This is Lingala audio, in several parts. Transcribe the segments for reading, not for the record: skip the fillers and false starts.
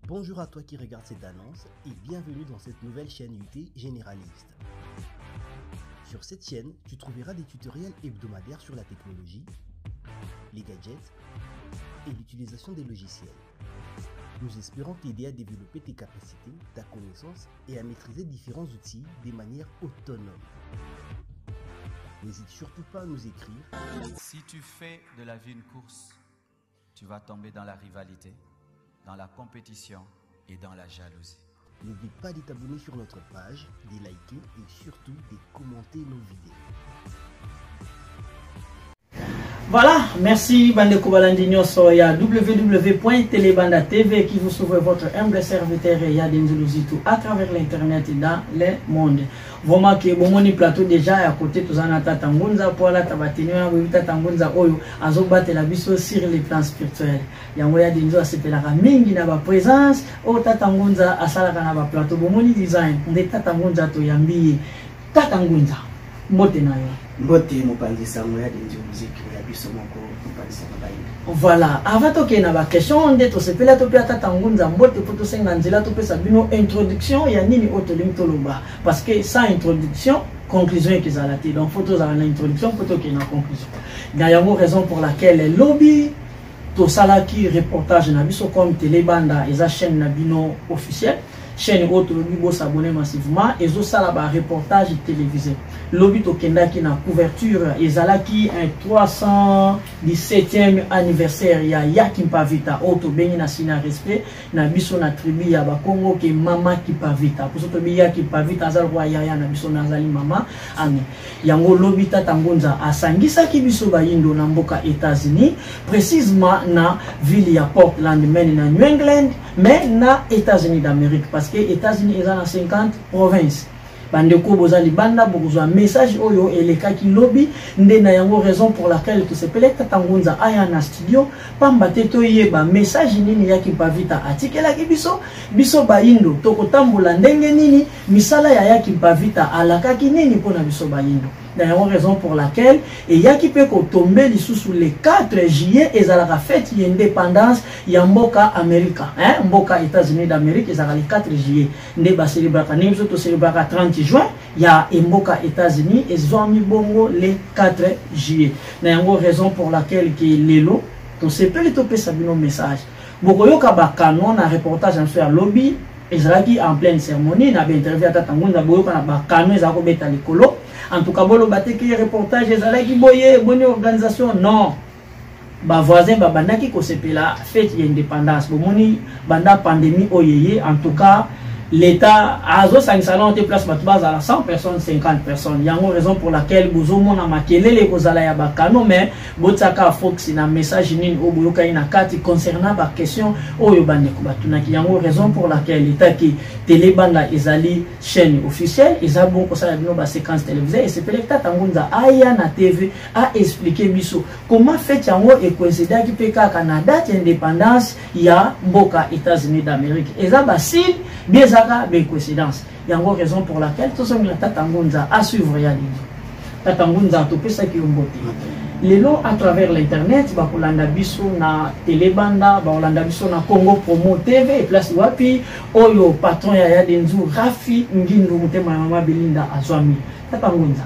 Bonjour à toi qui regarde cette annonce et bienvenue dans cette nouvelle chaîne UT généraliste. Sur cette chaîne, tu trouveras des tutoriels hebdomadaires sur la technologie, les gadgets et l'utilisation des logiciels. Nous espérons t'aider à développer tes capacités, ta connaissance et à maîtriser différents outils de manière autonome. N'hésite surtout pas à nous écrire. Si tu fais de la vie une course, tu vas tomber dans la rivalité, dans la compétition et dans la jalousie. N'oublie pas de t'abonner sur notre page, de liker et surtout de commenter nos vidéos. Voilà, merci Bandeko Balandinho Soya, www.telebanda TV qui vous sauve votre humble serviteur et Yadinzuluzitu à travers l'internet et dans le monde. Vraiment que bon moni plateau déjà à côté tous en attendant Ngunza pour la tabatinyo wita Ngunza oyo azobate la biso sur les plans spirituels. Yango Yadinzo asepelaka mingi na ba présence o tata Ngunza asalaka na ba plateau bon moni design nde tata Ngunza to yambi tata Ngunza mbote nayo. Mbote mopandisa moya denzo muziki ya biso moko mopandisa mabaina. Voilà, avant toke na ba question nde to sepela to pia tata Ngunza mbote poto senga nzela to pesa bino introduction ya nini otolim toloba parce que sans introduction conclusion ekizalati donc photos à l'introduction poto ke na conclusion. Il y a une raison pour laquelle lobby to salaki reportage na biso comme Telebanda eza chaîne na bino officielle chaîne autre lobby bo s'abonner massivement et zo sala ba reportage télévisé lobby to kendaki na couverture ezalaki un 317e anniversaire ya Yakipavita auto bengi na sina respect na biso na tribu ya ba Congo ke mama Kipavita pour to bi Yakipavita azal roi ya na biso na zali mama ani yango lobby tata Ngunza asangisa ki biso ba yindo na mboka États-Unis précisément na ville ya Portland mais na New England mais na États-Unis d'Amérique parce que États-Unis est dans 50 provinces. Bandeko bozali banda bokozwa message oyo elekaki lobby nde na yango raison pour laquelle to sepele tata Ngunza aya na studio pamba te to yeba message nini Yakipavita atikelaki biso bayindo tokotambola ndenge nini misala ya Yakipavita alakaki nini pona biso bayindo. D'ailleurs, raison pour laquelle et yaki peut tomber sous les 4 juillet et ça la fête l'indépendance ya mboka America hein mboka États-Unis d'Amérique et ça le 4 juillet ne ba célébrer nous to célébrer 30 juin ya mboka États-Unis et zomi bongo le 4 juillet. D'ailleurs, raison pour laquelle que lelo to sepeli to pesa bino message bokoyo ka ba canon na reportage en sur lobby et ça qui en pleine cérémonie na ba interview tata Ngunza boyo na ba canon za ko beta likolo. En tout cas, bolo bateki reportage ezalaki boye bonne organisation non. Ba voisin ba bandaki ko sepela fête d'indépendance. Bomoni banda pandémie oyeye en tout cas l'État a zo salon te place batba za 100 personnes 50 personnes. Yango raison pour laquelle bozo mona makelele ko zala ya bakano mais botsaka fox na message nini oboyoka ina kati concernant ba question oyo bande ko batunaki. Yango raison pour laquelle l'État qui Telebanda ezali chaîne officielle ezabo ko sala bino ba séquence télévisée et c'est peut-être tata Ngunza aya na TV a expliquer biso comment fait yango et coïncider qui peka na date indépendance ya mboka États-Unis d'Amérique. Ezaba signe bien be coïncidence. Il y a une raison pour laquelle tout ce que tata Ngunza a suivre ya ligne. Tata Ngunza to pesa ki umbote. Lelo à travers l'internet ba kolanda biso na Telebanda, ba kolanda biso na Congo Promo TV et place wapi oyo patron ya Yadenzu Rafi Ngindu mutema mama Belinda azwami. Tata Ngunza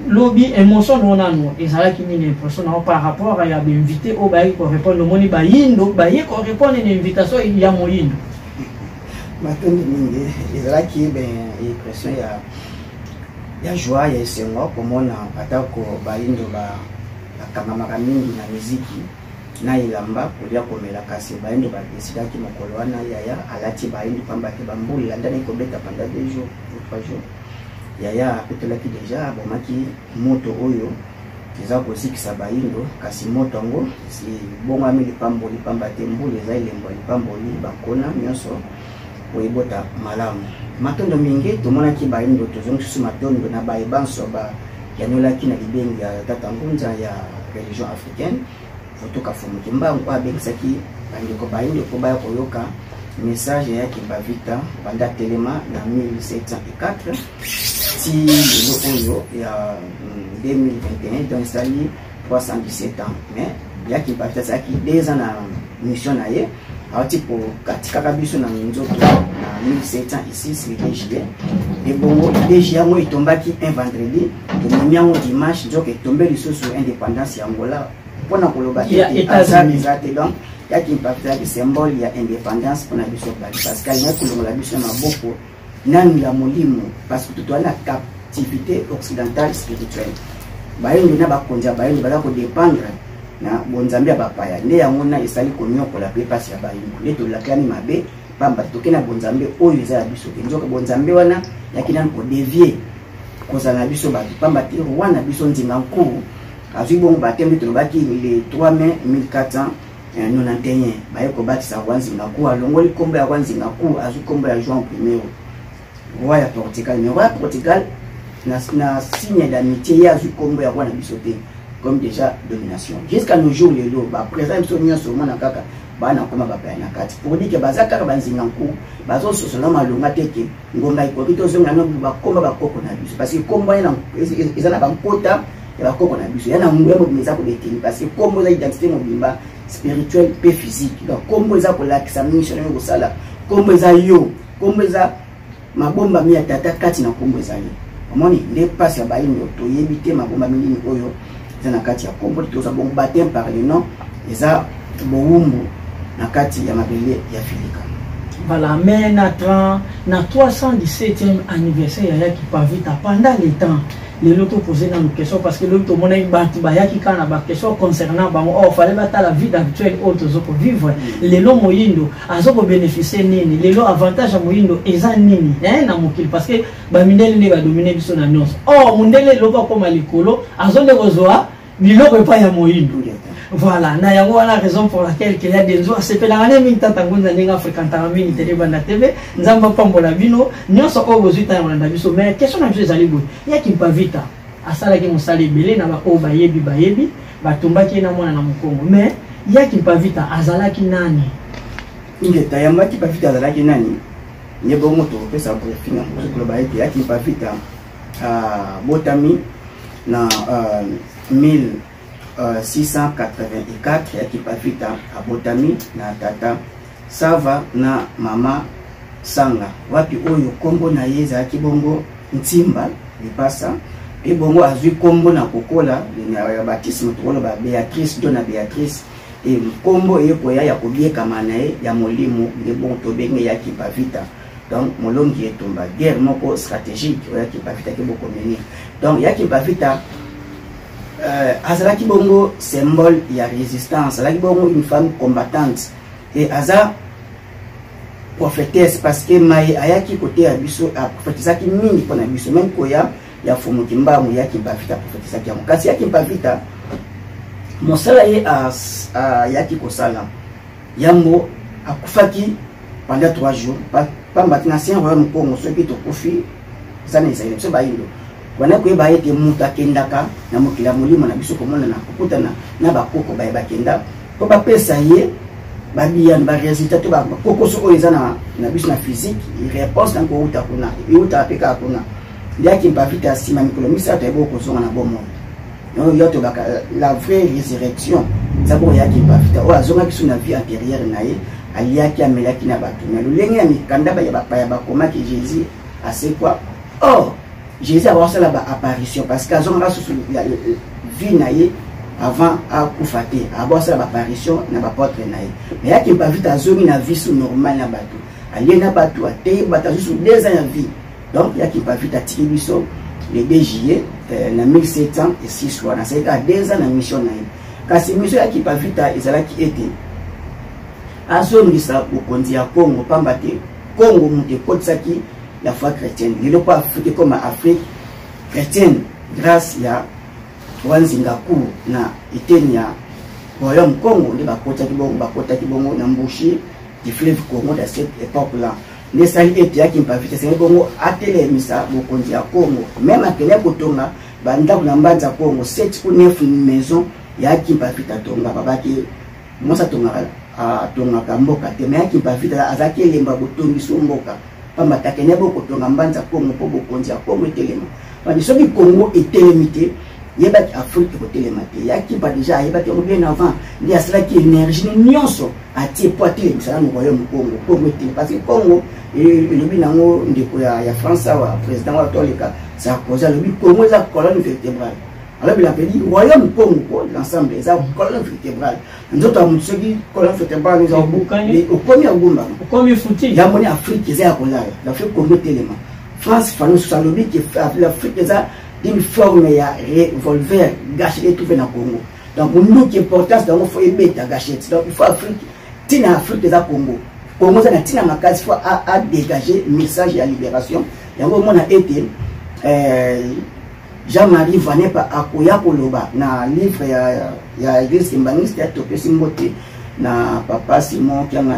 lobby émotion nonano ezalaki nini impression par rapport à ya invité au bayi ko répondre moni ba yindo bayi ko répondre une invitation ya moyindo. Matondi mingi ezalaki ben impression ya joie ya esengo komona atako bayindo ba akamamaka mingi na muziki na ilamba kolia komela kasi bayindo ba desidaki mokolo wana yaya alati bayindo pamba te bambuli landani kobeta pendant 2 jours ou 3 jours yaya petolaki déjà bomaki moto oyo eza kosikisa bayindo kasi moto ngo si bongami lipamboli pamba te mbuli eza ilembo lipamboli bakona nyonso oibota malamu matondo mingi tomonaki bayindo tozongi susu matondo na bayebanso ba yanolaki na libengi ya tata Ngunza ya religion africaine fotoka fumuki mbangu abengisaki bandeko bayindo po baya koyoka message ya Yakipavita banda telema na 1704 ti lelo oyo ya 2021 donc sali 317 ans mais Yakipavita saki 2 ans na mission na ye tipo katika kabiso na nzoto na 1706 le 2 juillet et bongo le 2 juillet moi etombaki un vendredi et miango dimanche donc etombé lisusu indépendance ya Angola pona koloba te donc yaki impacta ki symbole ya indépendance pona biso parce que ya kolongola biso na boko nani la molimo parce que tout na captivité occidentale spirituelle bayendo na bakonja bayendo bala ko dépendre na bonzambe bapaya nde yango na esali konyokola pe pasi ya bayingo nde tolakani mabe pamba tokena bonzambe oyo eza ya biso ke nzoka bonzambe wana yakina ko dévier kozala biso ba pamba te wana biso nzinga nkuru azwi bongo batembe tolobaki le 3 mai 1491 baye ko batisa wanzinga ku alongoli kombo ya wanzinga ku azwi kombo ya Jean I roi ya Portugal mais roi ya Portugal na signe d'amitié ya azwi kombo ya wana biso te comme déjà domination jusqu'à nos jours les lots ba présent biso nyonso mona kaka bana koma bapaya na kati pour dire que bazaka banzinga nku bazo sosola malonga teke ngonga ikobito zonga no bakoma bakoko na biso parce que kombo yana ezana bankota ya bakoko na biso yana ngwe mo bimeza ko deteni parce que kombo za identité mobimba spirituel pe physique donc kombo za ko lakisa mission ngo sala kombo za yo kombo za mabomba mi atata kati na kombo za yo omoni nde passe ya bayindo to yebite mabomba mingi oyo na kati ya kombo toza bon baptême par le nom eza bowumbu na kati ya mabele ya Filika. Voilà, mais na 317e anniversaire ya Yaki Pavita pendant les temps les lotos posé dans nos questions parce que l'autre monde a battu Yaki kana ba question concernant ba oh fallait battre la vie habituelle autres zoko vivre les lots moyindo azoko bénéficier nini les lots avantage à moyindo eza nini na mokili parce que ba mindele ne ba dominer biso na nyonso oh mundele loko koma likolo azonde kozwa biloko pa ya moyindo. Voilà, na yango wana raison pour laquelle qu'il y a des jours c'est pas la même tata ngonza ndinga afrikanta mingi tele banda tebe nzamba pambola bino nyonso ko bozita na biso mais question na biso ezali boy Yaki Pavita asala ki mosali belé na ba o bayebi batumbaki na mwana na mukongo mais Yaki Pavita azalaki nani ingeta ya Yaki Pavita azalaki nani nyebo moto pesa pour finir ko ba Yaki Pavita botami na 1684 Yaki Pavita abotami na tata Sava na mama Sanga wapi oyo kombo na yeza kibongo Ntimba lipasa e bongo azwi kombo na kokola ya baptisme tokolo ba Beatrice dona Beatrice e kombo yeko ya kobieka manae ya molimo le bon to benge Yaki Pavita donc molongi etomba guerre moko stratégique Yaki Pavita ke boko meni donc Yaki Pavita azalaki bongo symbole ya résistance azalaki bongo une femme combattante et aza prophétesse parce que mai ayaki côté ya biso a prophétisaki mingi pona biso même koya ya fomoki mbamu Yaki Pavita prophétisaki yango kasi Yaki Pavita mosala ye a Yaki kosala yango akufaki pendant 3 jours pamba tina ancien royaume Congo soki tokufi zana Israël biso bayindo wana ko ba yete muta kendaka na mokila molimo na biso komona na kokutana na bakoko ba bakenda ko ba pesa ye ba biya ba résultat to ba koko so oza na biso na physique réponse na ko uta kuna uta peka kuna Yaki Pavita sima mikolo misa to ebo zonga na bomo no yoto ba la vraie résurrection zabo Yaki Pavita o azonga biso na vie antérieure na ye aliaki amelaki na batu na lolenge ya mikanda ba ya bakoma ki Jésus a c'est quoi oh Jésus a reçu la apparition parce que azonga sous la vie naie avant à kufate a reçu la apparition na ba porte naie mais Yaki Pavita azongi na vie sous normal na batu aliena batu ate batu sous 2 ans de vie donc Yaki Pavita tibiso le 2 juillet na 1706 wana c'est à 2 ans na mission naie kasi mission Yaki Pavita ezalaki ete azongisa bokonzi ya Congo pamba te Congo muté kotsaki la foi chrétienne. Il n'est pas Afrique comme Afrique chrétienne grâce à Wanzingaku na Etenia Royaume Congo de bakota kibongo na mbushi du fleuve Congo de cette époque là. Les sali et Yaki Pavita c'est bongo atele misa bokonzi ya Congo même à Kenya kotonga banda na mbanza Congo 7 ou 9 maisons Yaki Pavita tonga babaki mosa tonga tonga kamboka te mais Yaki Pavita azaki lemba botongi somboka pamba takene boko tonga mbanza Congo po bokonzi ya Congo etelema bandi soki Congo etelemité yebaki Afrique côté les maté yaki pas déjà yebaki bien avant il y a cela qui énergie nyonso atie poité ça no royaume Congo parce que Congo le binango ndeko ya France wa président wa tolika ça cause le bi Congo za colonne vertébrale alors il a dit royaume Congo l'ensemble des colonne vertébrale nzoto amusoki colonne vertébrale les au premier gumba au premier fouti ya moni Afrique za kolala l'Afrique Congo tellement France fanu salobi qui l'Afrique za d'une forme ya revolver gâché tout dans Congo donc nous qui importance donc il faut aimer ta gâchette donc il faut Afrique tina Afrique des Congo Congo ça na tina makasi faut à dégager message de libération yango mona été Jean-Marie Vané pa akoya koloba na livre ya Église Kimbaniste ya topé simbote na papa Simon kianga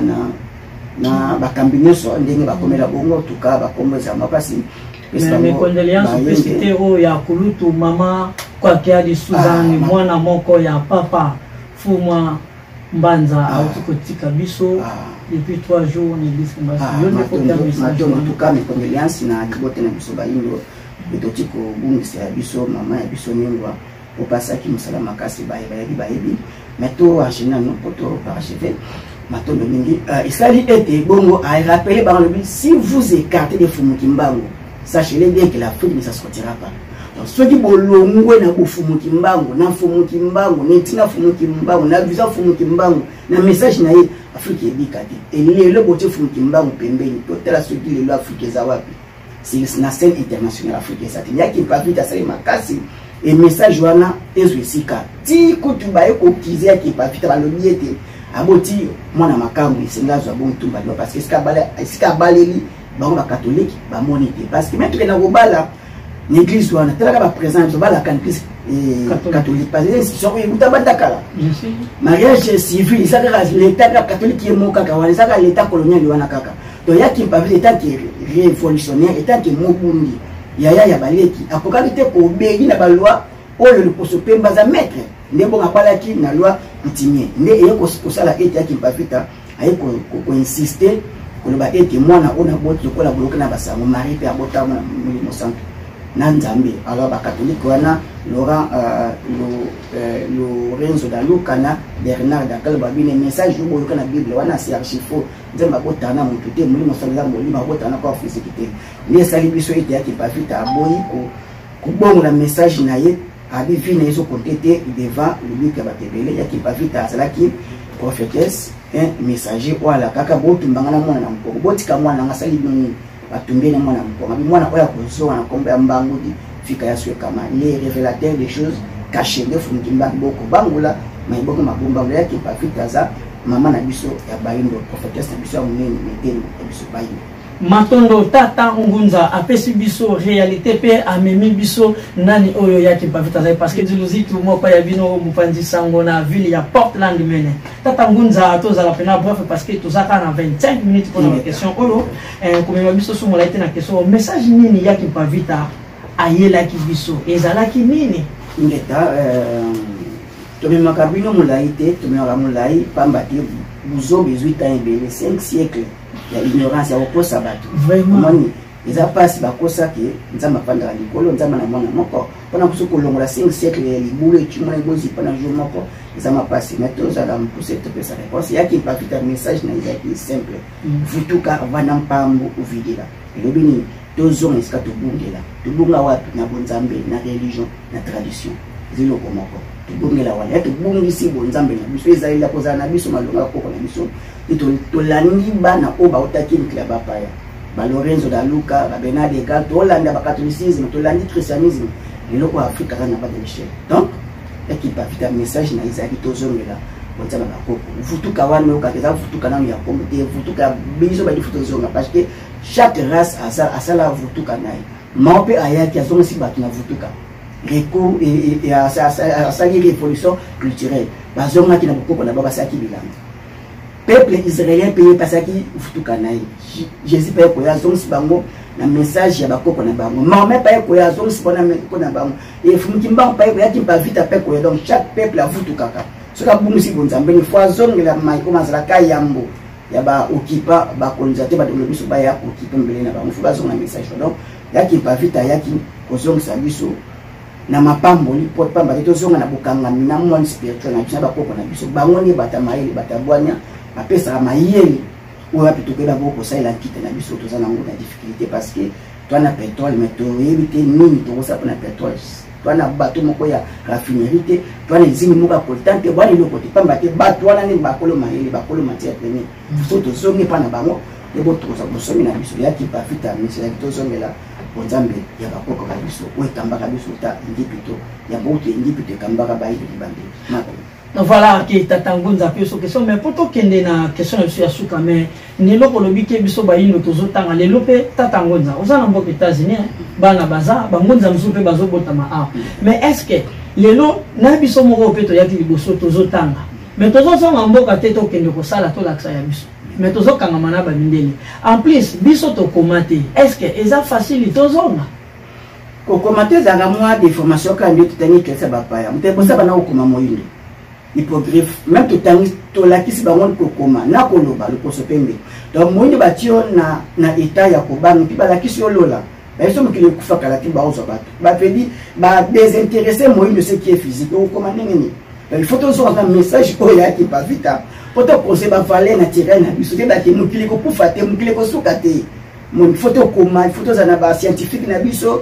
na bakambinyoso ndenge bakomela bongo tuka bakomeza mapasi. Mes condoléances au précité ya kulutu mama kwa kiadi Suzanne mwana moko ya papa Fumwa Mbanza autokotika biso depuis 3 jours ni disque mbasi yonde ko ya message en tout cas mes condoléances na libote na biso bayindo betotiko bungisa ya biso mama ya biso ningwa opasaki musala makasi bayebi meto achina no poto parachevé matondo mingi isali ete bongo a rappelé par le si vous écartez des Fumukimbango sachez bien que l'Afrique ne sortira pas. Donc ceux qui bolongwe na Fumukimbango, na Fumukimbango, netina Fumukimbango, na visa Fumukimbango, na message na ye Afrique ebikati. Et le bote Fumukimbango pembeni, totala ceux qui le Afrique zawapi. C'est la scène internationale Afrique ça. Il y a qui pas vite à ça makasi et message wana ezwesika. Ti kutuba eko kizia qui pas vite ba lobiete. Aboti mwana makambo isengazo bon tumba parce que ska baleli ba catholique ba monité parce que même que na gobala l'église wana tela ba présent ba la catholique parce que c'est sur utabanda kala mariage civil ça l'état catholique qui est moka wana ça l'état colonial wana kaka donc ya qui pas l'état qui révolutionnaire état qui mobundi ya baleki akokalite ko begi na ba loi oyo le poso pemba za maître ndebo ngapala ki na loi itimie nde yeko sala état qui pas vita ayeko ko insister ko ba ete mwana ona boto ko la bloquer na basango mari pe abota na mulimo santo na nzambe alors ba catholique wana Lorenzo da Lucana Bernard da Kalba bine message yo boyoka na bible wana si archifo nzamba botana mutu te mulimo sango mulimo botana ko physique ni sali biso ete yaki pas vita aboyi ko bongo la message na ye abi vina iso contete devant le but ka batebele yaki pas vita salaki prophétesse un messager wala kaka botu mbangana mwana na mpoko botika mwana ngasali bini batumbe na mwana mpoko abi mwana oya kozo na kombe mbangudi fika ya swe kama les révélateurs des choses cachées de Fumukimbango boko bangula mais boko mabomba yaki pas vita za mama na biso ya bayindo prophétesse na biso ya munene meteni ya biso bayindo Matondo tata ngunza apesi biso réalité pe amemi biso nani oyo yaki pavita parce que diluzi tout mo pa ya bino mupanzi sango na ville ya Portland mene tata ngunza toza la pena bref parce que tozaka na 25 minutes pour la question oyo comme biso sumo la été na question message nini yaki pavita ayela ki biso ezala ki nini ngeta to me makabino mulaite to me ramulai pambati buzo 18 ans et 5 siècles. Il y a l'ignorance, il y a au sabato. Vraiment. Ils ont passé par ça qui nzamba panda likolo nzamba na mwana moko pendant que ce kolongola 5 siècles les boule tu mona gozi pendant jour moko ils ont passé mais tous à la pousser te sa réponse il y a qui pas vite un message na il simple futuka vana mpambo uvidela le bini tozo eska to bungela wapi na bonzambe na religion na tradition zilo komoko to bungela wala ya to bungisi bonzambe na biso ezali la koza na biso malonga koko na biso to landi bana o ba otaki club apaya ba Lorenzo da Luca ba Bernard de Gal to landa ba catholicisme to landi christianisme lelo ko Afrika kana ba de Michel donc équipe a fait un message na Isaac tozongela bonzama ba koko futuka wana o kakeza futuka na ya komite futuka biso ba di futozonga parce que chaque race a sa futuka naye maope ayaki azonga si batu na futuka recours et à sa révolution culturelle bazonga ki na bokoko na baba saki bilanga peuple israélien payé parce qu'il futuka naye Jésus paye ko ya zonsi bango na message ya bakoko na bango mais paye ko ya zonsi bona ko na bango et Fumukimbango paye ko ya timpa vita paye ko donc chaque peuple a futuka ka soka bungisi bonzambe ni fois zone la mai ko mazala ka yambo ya ba okipa ba kolonisateur ba de biso ba ya okipa mbele na bango fuka zonga message donc ya timpa vita ya ki ko zonga sa biso na mapamboli po pamba te tozonga na bokangami na monde spirituel na biso bakoko na biso bango ni batamayeli batabwanya apesa mayeli ou va plutôt que d'abord pour ça il a quitté na biso toza na ngona difficulté parce que toi na pétrole mais to yebite nini to ça pour na pétrole toi na bateau moko ya raffinerie te toi na zimi moko importante bwana ile côté pamba te bato wana ni bakolo mayeli bakolo matière première so tozongi pa na bango et bon toza bosomi na biso ya ki pa fita mais c'est la tozongela bonzambe ya bakoko ka biso o etambaka biso ta ngipito ya bote ngipito kambaka bayi libande mako. Voilà qui tatangunza peso question mais pour to kende na question sur ya suka mais nelo ko lobi ke biso bayindo tozotanga lelo pe tatangunza ozana mboka États-Unis bana baza bangunza msupe bazo botama a mais est-ce que lelo na biso moko pe to yaki liboso tozotanga mais tozosonga mboka te to kende ko sala to laksa ya biso mais tozokanga mana ba mindele en plus biso to komate est-ce que eza facile tozonga ko komate za moi des formations quand ndio tutani kesa bapaya mtebo saba na okoma moyindo hypogriffe même tout temps to la kisi bango kokoma na koloba le posopembe donc moyindo batio na état ya kobanga pi bala kisi olola baso mokile kufa kala ti ba ozo bato ba pedi ba désintéressé moyindo ce qui est physique o komande nini il faut toujours un message ko ya ki pa vita poto poser ba valer na tirer na biso te ba ke mokile ko kufa te mokile ko sukate mon photo koma photo za na ba scientifique na biso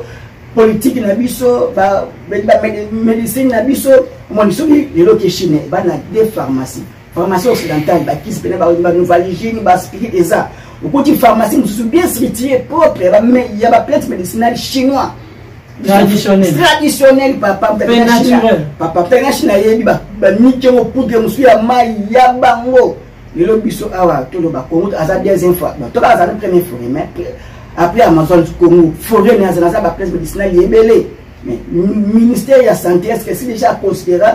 politique na biso ba médecine na biso mon soki lelo ke Chine ba na des pharmacies occidentale ba kisi pena ba nouvelle hygiène ba spirit eza ukoti pharmacie mususu bien structurée propre ba mais il y a ba plante médicinale chinois traditionnel papa papa China yebi ba mike mo poudre mususu ya mai ya bango lelo biso awa to lo ba Congo aza des infos to ba za premier forêt mais après Amazon Congo forêt na za ba plante médicinale yebele mais ministère de la santé est-ce que c'est déjà considéré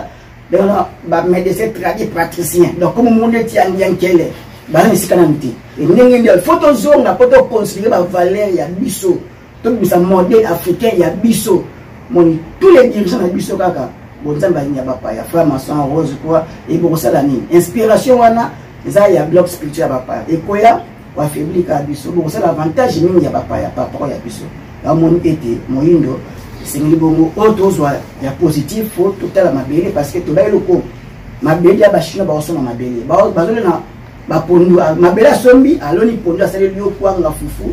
dans ba médecin tradit praticien donc comme monde tient bien quel ba ni sikana miti et ndenge ndio photo zonga poto considérer ba valeur ya biso to bisa modèle africain ya biso moni tous les dirigeants na biso kaka bonzamba nya bapa ya franc-maçon rose quoi et bon ça la ni inspiration wana za ya bloc spirituel bapa et koya wa faibli ka biso bon ça l'avantage ni ya bapa ya papa ya biso la moni été moyindo c'est le bon autre soit ya positif faut tout à la mabele parce que tout là le ko mabele ya bashina ba osoma mabele ba bazole na ba pondu mabele sombi aloni pondu asale liyo kwa nga fufu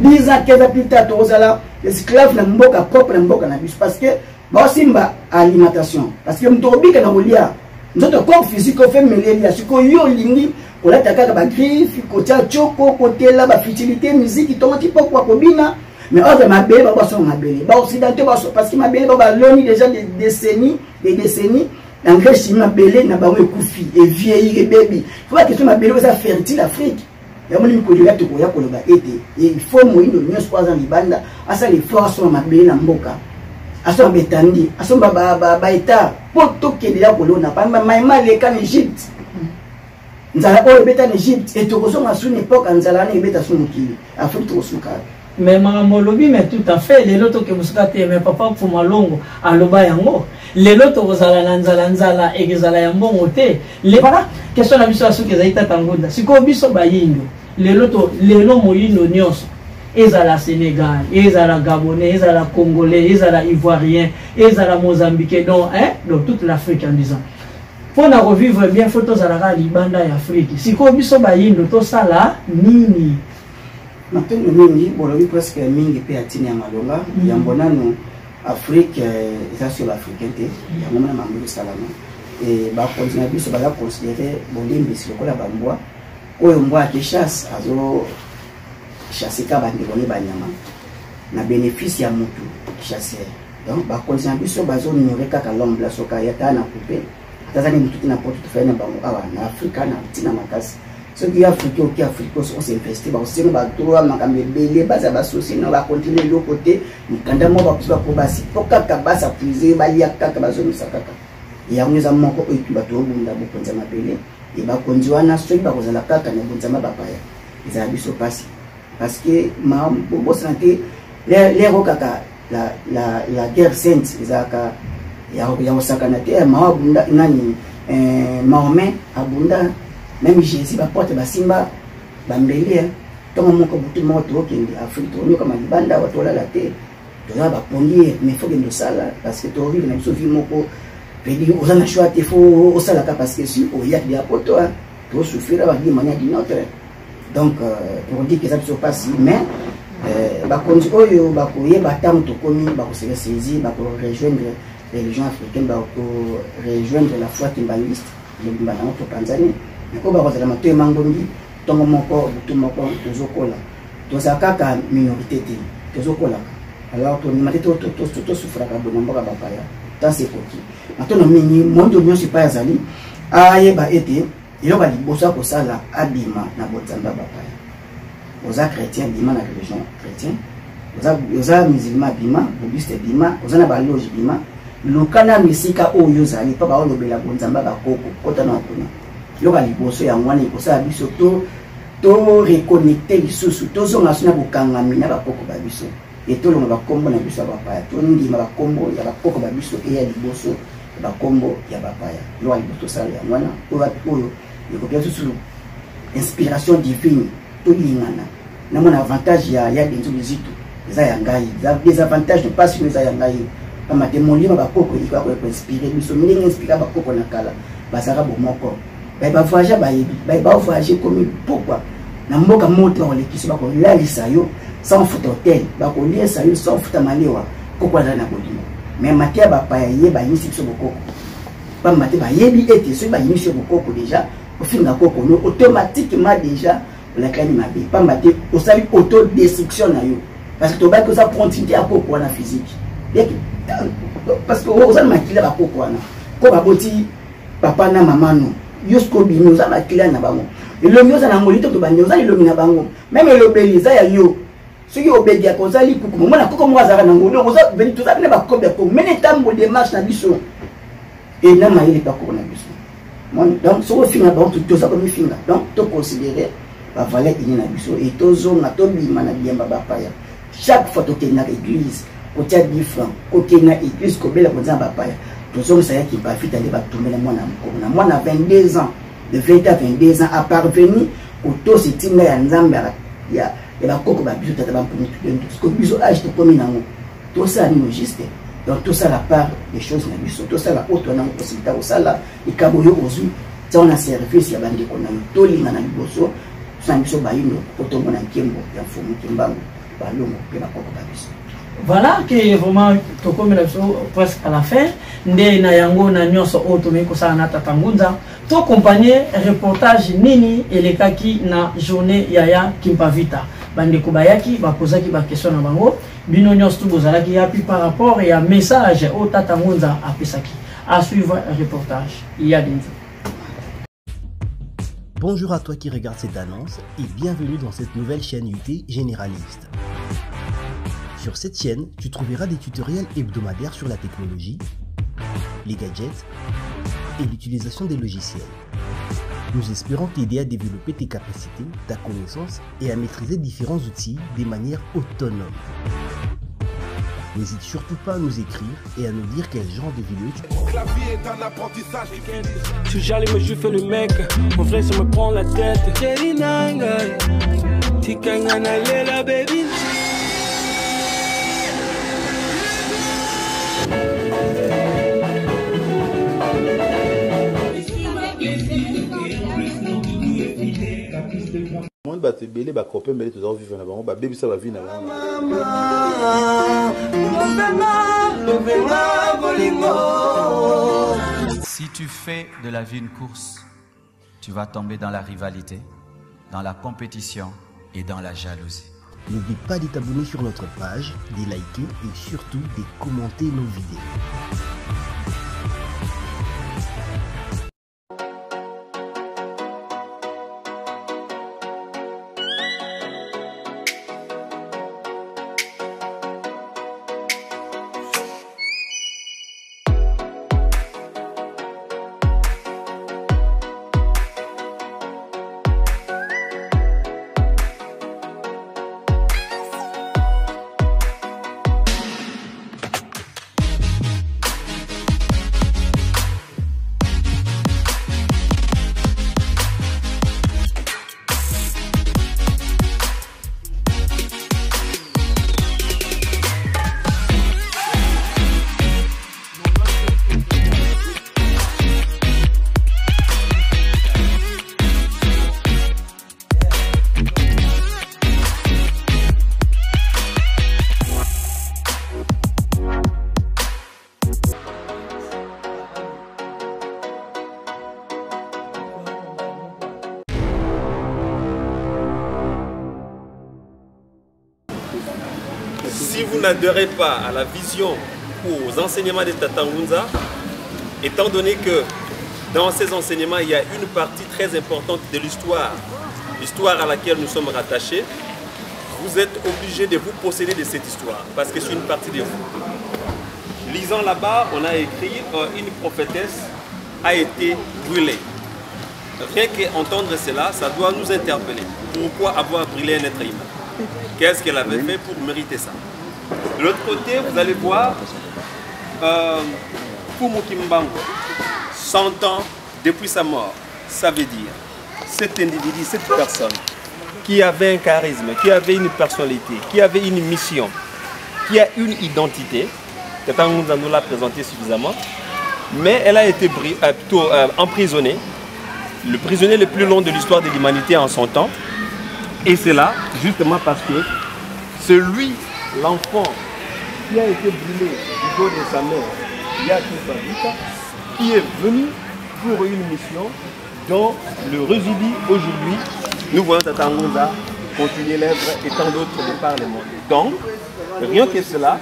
10 ans 15 ans plus tard tozala esclave na mboka propre na mboka na biso parce que ba simba alimentation parce que mtobika na molia nzoto corps physique fait melia siko yo lingi ola takaka ba griffe ko tia choko ko tela ba fertilité musique tomati poko ko bina mais ordre mabele ba so mabele ba occidentaux ba so parce que mabele ba loni déjà des décennies engrais chimique mabele na ba ekufi et vieillir baby faut pas que ce mabele ça fertile Afrique ya moni ko ya to ko ya ko ba été et il faut moyindo nyos kwa za libanda asa les forces na mabele na mboka aso betandi aso ba eta poto ke ya ko lona pamba maima le kan Egypte nzala o beta en Egypte et to ko so masu ni époque nzala na beta so mukili Afrique to suka mais maramolobi mais tout à fait les loto que vous avez mais papa pour malongo aloba yango les loto kozala nzala et kezala ya mbongo te les voilà question na biso aso kezaita tangonda siko biso bayindo les loto lelo moyindo nyonso ezala Sénégal ezala Gabonais ezala Congolais ezala Ivoirien ezala Mozambique donc donc toute l'Afrique en disant pour na revivre bien faut tozala libanda ya Afrique siko biso bayindo to sala nini matendo mingi bolobi presque mingi pe atini ya malonga ya mbonano Afrique eza sur l'africain te ya ngomana mambo salama et ba continue biso ba considérer bolimbi si lokola bambwa oyo mbwa ke chasse azo chasser ka bandi boni banyama na bénéfice ya mutu chasseur donc ba continue biso bazo ignorer kaka l'homme la soka ya tana couper tazani mutu na porte to faire na bango awa na Afrika na tina makasi ce qui a Afrique au Afrique on s'investit ba aussi ba droit makambe belé baza ba société na ba continuer le côté mikanda mo ba kuba ko basi pokaka basa puiser ba ya kaka bazo misakaka ya ngeza moko oyitu ba to bunda bo konza mabele e ba konziwana so ba kozala kaka na bonza mabapaya za biso pasi parce que ma bo santé les rokaka la guerre sainte izaka ya osaka na te ma bunda nani Mahomet abunda même Jésus va porter basimba bambeli to moko butu moto okende Afrique to nyoka malibanda watola la te toza bapongi mais faut que ndosala parce que tovivre na biso vie moko pedi oza na choix te faut osalaka parce que si oyaki ya poto to souffrir ba di manière d'une autre donc pour dire que ça se passe mais bakonzi oyo bakoyeba ntango tokomi bakoseka saisir bakorejoindre religion africaine bakorejoindre la foi kimbaniste lebimba nango to Tanzanie mais oyo bakozala matoye mangongi ntongo moko butu moko tozokola toza kaka minorité te tozokolaka alors tonima te tosouffraka bona mboka bapaya tant c'est coquille maintenant mingi mondo nyonso epai azali ayeba ete eloko ya liboso akosala abima na bonzambe bapaya oza chrétien bima na religion chrétien oza musulman bima bouddhiste bima oza na baloge bima lokana misika oyo ozali mpo baolobela bonzambe bakoko kota na kuna eloko ya liboso yango wana ekosala biso to reconnecte lisusu tozonga so na bokangami na bakoko babiso etolonga bakombo na biso ya bapaya tondima bakombo ya bakoko babiso eya liboso ya bakombo ya bapaya eloko ya liboso tosala yango wana oyo ekopia susu inspiration divine tolingana namona avantage ya denzo lizitu eza ya ngai des avantages ne pas eza ya ngai pamate molimo bakoko ekako inspiré biso ndenge inspira bakoko na kala bazaka bomoko bavoyage bayebi bavoyage komi pourquoi na mboka moto bakolekisa bakolalisa yo sans futa hotel bakoliesa yo sans futa malewa koko azali na bolimo mais mate ya bapaya ye bayimisi biso bokoko pamate bayebi ete soki bayimisi yo bokoko déjà ofinga koko no automatiquement déjà olakani mabe pamate osali autodestruction na yo parce que tobaki oza prontité ya koko wana physique parce que ozali makila bakoko wana ko baboti papa na mama no yosko bino oza makila na bango elongi oza na ngoli to bandi oza elongi na bango même elobeli eza ya yo soki obedi ya kozali kuku mona koko moko azalaka na ngoli oza veni tozali na bakobe ya koko mene ntango démarche na biso e na mayele bakoko na biso donc soki ofinga bango toza komifinga donc toconsidere bavaleur ini na biso e tozonga tobima na biamba bapaya chaque fois tokende na église kotia 10 francs kokende na église kobela konza bapaya tozongisa yaki bafita nde batumbela mwana mokolo na mwana 22 ans de 20 à 22 ans à parvenir kotosa etinga ya nzambe ya bakoko babiso tata bampuni tudendo parce que biso age tokomi nango tosala nino juste donc tosala la part des choses na biso tosala oyo twanango possibilité kosala likambo oyo ozwi ntango na service ya bandeko na yo tolinga na liboso tosala biso bayindo po tomona nkembo ya mfumu kimbango balongo mpe bakoko babiso. Voilà que vraiment tokomi na biso presque à la fin nde na yango na nyonso oyo tomi kosala na tata Ngunza to accompagner reportage nini elekaki na journée yaya Kimpavita bandeko bayaki bakozaki ba question na bango bino nyonso tozalaki yapi par rapport ya message oyo tata Ngunza apesaki. À suivre reportage ya Denzo. Bonjour à toi qui regarde cette annonce et bienvenue dans cette nouvelle chaîne UT généraliste. Sur cette chaîne, tu trouveras des tutoriels hebdomadaires sur la technologie, les gadgets et l'utilisation des logiciels. Nous espérons t'aider à développer tes capacités, ta connaissance et à maîtriser différents outils de manière autonome. N'hésite surtout pas à nous écrire et à nous dire quel genre de vidéo tu prends. La vie est un apprentissage. Je suis jaloux mais je fais le mec. Mon frère ça me prend la tête. Tikangana baby. monde ba te belé ba copain belé tout vivre na bango ba baby ça va vivre na bango. Si tu fais de la vie une course, tu vas tomber dans la rivalité, dans la compétition et dans la jalousie. N'oublie pas de t'abonner sur notre page, de liker et surtout de commenter nos vidéos. si vous n'adhérez pas à la vision ou aux enseignements de Tata Ngunza, étant donné que dans ces enseignements, il y a une partie très importante de l'histoire, l'histoire à laquelle nous sommes rattachés, vous êtes obligé de vous posséder de cette histoire, parce que c'est une partie de vous. Lisant là-bas, on a écrit une prophétesse a été brûlée. Rien qu'entendre cela, ça doit nous interpeller. Pourquoi avoir brûlé un être humain? Qu'est-ce qu'elle avait fait pour mériter ça? De l'autre côté, vous allez voir Fumu Kimbangu, 100 ans depuis sa mort. Ça veut dire, cet individu, cette personne, qui avait un charisme, qui avait une personnalité, qui avait une mission, qui a une identité, Tata Ngunza nous l'a présenté suffisamment, mais elle a été emprisonnée, le prisonnier le plus long de l'histoire de l'humanité en son temps, et c'est là, justement parce que c'est lui, l'enfant, qui a été brûlé du dos de sa mère, Yaki Pavita, qui est venu pour une mission dont le résidu aujourd'hui, nous voyons Tata Ngunza continuer l'œuvre et tant d'autres de par le monde. Donc, rien que cela,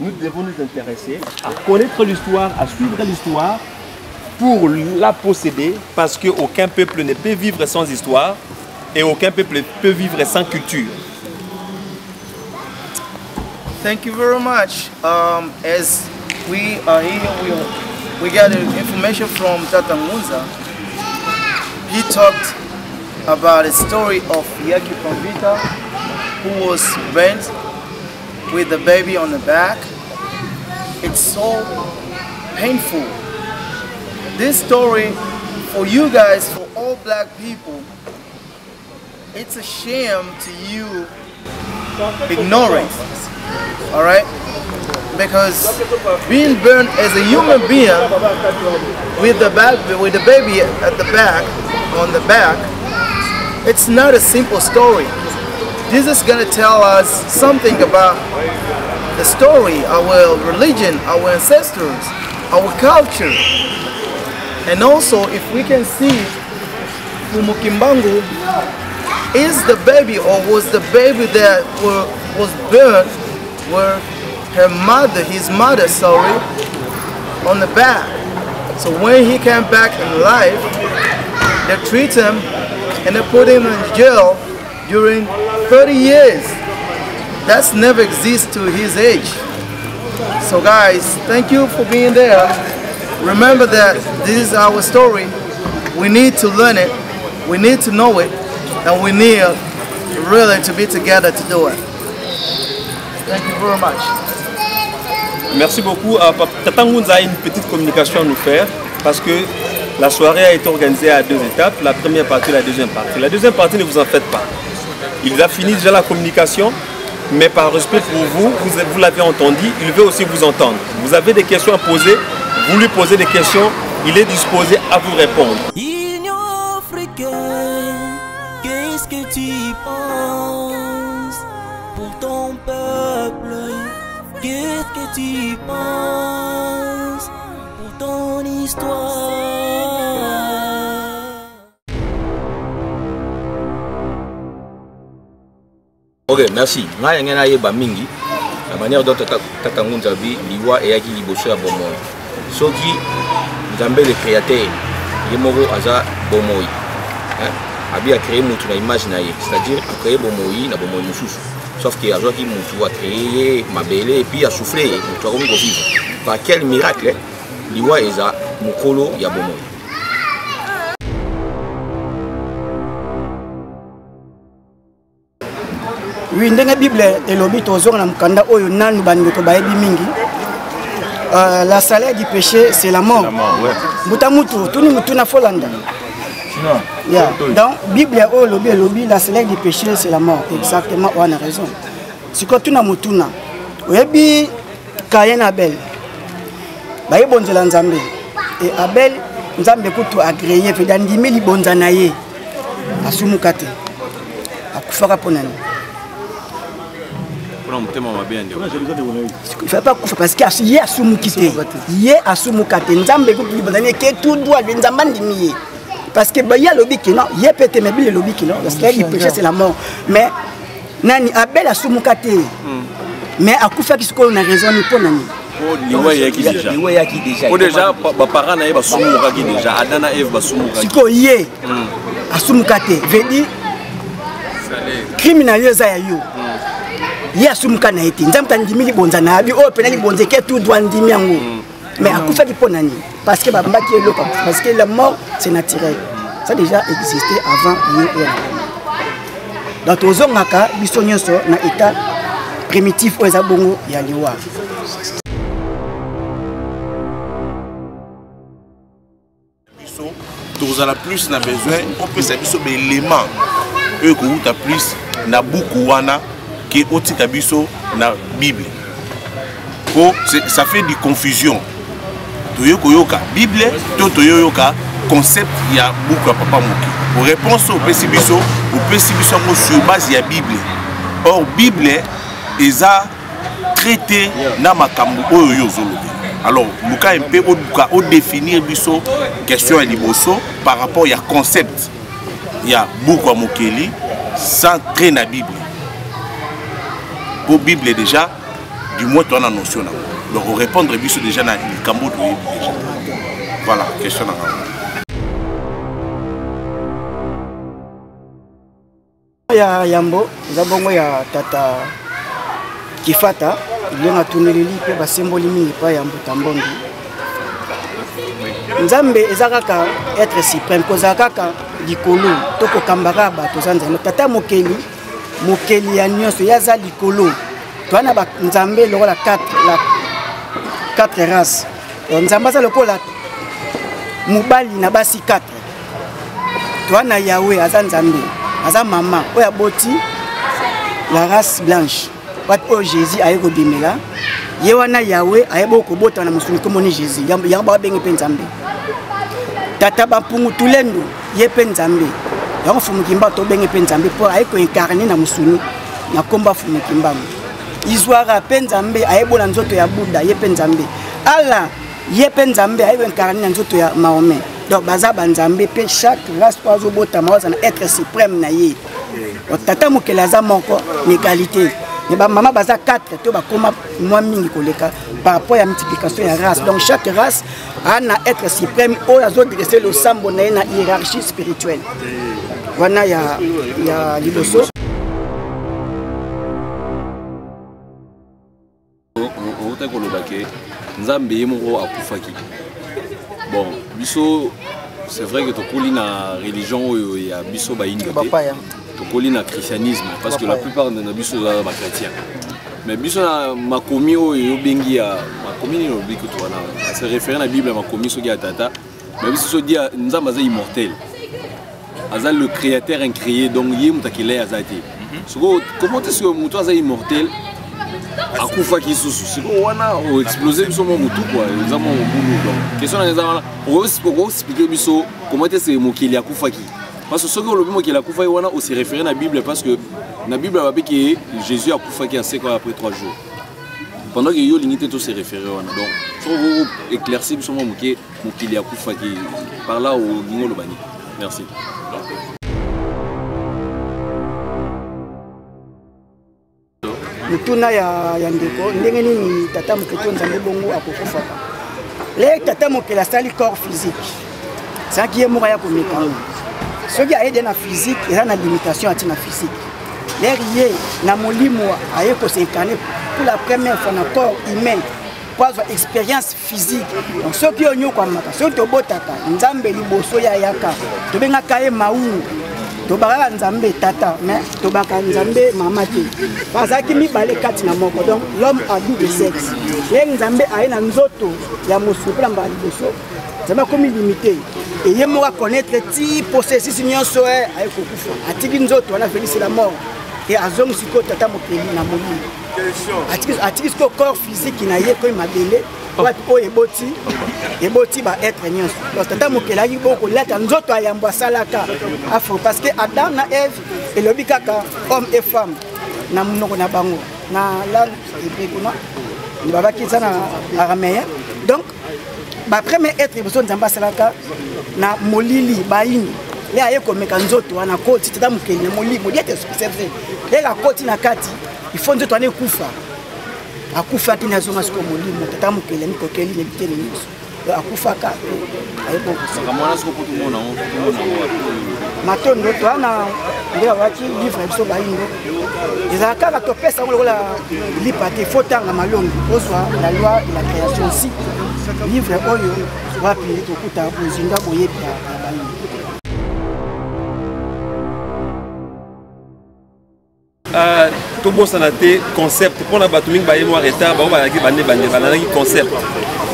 nous devons nous intéresser à connaître l'histoire, à suivre l'histoire pour la posséder, parce qu'aucun peuple ne peut vivre sans histoire et aucun peuple peut vivre sans culture. Thank you very much. As we are here, we got information from Tata Ngunza. He talked about the story of Yaki Pavita, who was bent with the baby on the back. It's so painful. This story, for you guys, for all black people, it's a shame to you ignore it, all right? Because being burned as a human being with the baby at the back, on the back, it's not a simple story. This is going to tell us something about the story, our religion, our ancestors, our culture. And also, if we can see, Fumu Kimbangu is the baby, or was the baby that was burned where his mother, on the back. So when he came back in life, they treat him and they put him in jail during 30 years. That's never existed to his age. So guys, thank you for being there. Remember that this is our story. We need to learn it, we need to know it, and we need really to be together to do it. Thank you very much. Merci beaucoup. Tata Ngunza a une petite communication à nous faire, parce que la soirée a été organisée à 2 étapes, la première partie et la deuxième partie. La deuxième partie, ne vous en faites pas. Il a fini déjà la communication, mais par respect pour vous, vous l'avez entendu, il veut aussi vous entendre. Vous avez des questions à poser, vous lui posez des questions, il est disposé à vous répondre. Union africaine, qu'est-ce que tu penses pour ton peuple? Qu'est-ce que tu penses pour ton histoire? Ok, merci. Nga ngena yeba mingi la manière dont Tata Ngunza bi liwa eyaki liboso ya bomoi. Soki Nzambe le créateur yemoko aza bomoi. Abi a créé mutu na image na ye, c'est-à-dire a créé bomoi na bomoi mususu. Sauf que azwaki mutu a créé mabele et puis a soufflé mutu akomi ko vivre. Par quel miracle liwa eza mukolo ya bomoi. Oui, dans la Bible, la salaire du péché, c'est la mort. Dans la Bible, la salaire du péché, c'est la mort. Exactement, on a raison. Si quand tu as mutuna, oui, Caïn Abel, et Abel, nous avons beaucoup agréé, fait d'andimé li bonzanaye, à Soumukate, à Koufaraponani. Il ne faut pas couper parce qu'il y a Soumukite. Il y a Soumukate. Nous avons beaucoup de tout droit, nous avons dit parce que il y a le lobby qui non, il y a peut-être même le lobby qui non, parce que le péché c'est la mort. Mais Nani Abel a Soumukate. mais akufa kisiko na raison ni pona ni liwa yaki déjà o déjà ba parents na ye basumuka ki déjà adana Eve basumuka siko ye asumuka te vedi criminel za ya yo ye asumuka na ete nzamta ndimili bonza na abi o pena li bonzeke tout doit ndimi yango mais akufa ki pona ni parce que babaki eloko parce que la mort c'est naturel ça déjà existé avant yo. Donc tozongaka biso nyonso na état primitif oyo eza bongo ya liwa. Biso tozala plus na besoin opesa biso ba élément oyo kouta plus na buku wana ke otika biso na Bible. Ça fait des confusions. Toyoka Bible, toyoka concept ya buku ya papa moki. Pour réponse au pesibiso sur base ya Bible. Or Bible eza traité na makambo oyo yozolobi. Alors luka un peu au définir biso question ya liboso par rapport ya concept ya buku ya mokeli sans traiter na Bible. Pour Bible déjà du moins tu as la notion là. Donc on répondre biso déjà na likambo de déjà. Voilà, question na ya yambo zabongo ya tata kifata lenga tuneleli pe basemboli mingi pa yambo tambongi nzambe ezakaka être suprême kozakaka likolo toko kambaka bato zanza tata mokeli ya nyonso yaza likolo twana ba nzambe lokola 4 races nzambe za lokola mubali na basi 4 twana Yahweh aza nzambe aza mama oya boti la race blanche pat o Jésus aye ko bimela ye wana Yahweh aye boko bota na musuni ko moni Jésus yamba ba bengi pe nzambe tata ba pungu tulendo ye pe nzambe yango fumu kimba to bengi pe nzambe po aye ko incarner na musuni na komba fumu kimba izwara pe nzambe aye bona nzoto ya Buddha ye pe nzambe ala ye pe nzambe aye ko incarner na nzoto ya Mahomet. Donc baza banzambe pe chaque race oiseau bota maza na être suprême na ye. Donc tata mokela za moko égalité. Mais ba mama baza 4 to ba koma moi mingi koleka par rapport à multiplication ya race. Donc chaque race a na être suprême o azo dresser le sambo na na hiérarchie spirituelle. Wana ya liboso. O ta kolobake nzambe yemo akufaki. Bon, biso c'est vrai que tokoli na religion ya biso ba indote. Tokoli na christianisme parce que la plupart de biso za ba chrétien. Mais biso na makomi oyo bengi ya makomi ni lobiko to wana. C'est référé na Bible makomi so ya tata. Mais biso so dia nzamba za immortel. Aza le créateur incréé donc yé mutakile azati. Soko comment est-ce que muto aza immortel? Akufa qui sous wana o exploser biso mo mutu quoi nzamba mo bulu donc question na nzamba on va expliquer biso comment est-ce que mokeli akufa qui parce que ce que le mokeli akufa wana on se référer na Bible parce que na Bible va que Jésus akufa qui a 5 ans après 3 jours pendant que yo limité tout se référer wana donc faut vous éclaircir biso mo mokeli akufa qui par là au ningo lobani merci. Mutuna ya ndeko ndenge nini tata moketo nzambe bongo akokufa le tata mokela sali corps physique ça qui est mort ya komeka ce qui a aidé na physique et na limitation atina physique derrière na molimo aye ko s'incarner pour la première fois na corps humain pour avoir expérience physique donc ce qui onyo kwa maka ce to botaka nzambe liboso ya yaka to benga kae maungu tobaka nzambe tata mais tobaka nzambe mama te bazaki mibale kati na moko donc l'homme a double sexe ye nzambe aye na nzoto ya mosupla mbala liboso nzambe akomi limité et ye moko connaître ti processus nyonso aye kokufa atiki nzoto wana félix la mort et azongisi ko tata mokeli na molimo atiki ko corps physique na ye ko mabele watu oyo eboti ba être nyonso donc tata mokelaki boko lata nzoto ayambo asalaka afro parce que Adam na Ève elobi kaka homme et femme na monoko na bango na langue hébreu ni babaki ça na araméen donc ba premier être boso nzamba asalaka na molili baini le aye komeka nzoto wana koti tata mokeli na molili modiete c'est vrai le la koti na kati il faut nzoto ane kufa akufa ti nazonga siko molimo tata mokele mikokeli ne bitene nyonso akufaka matondo twana nde awaki livre biso bayindo ezalaka kaka topesa yango lokola lipa te fo tanga malongi ozwa la loi de la création si livre oyo wapi tokuta bozinga boyebi ya bayindo. Tobosana te concept pour la batuming ba yemo retard ba ba yaki bande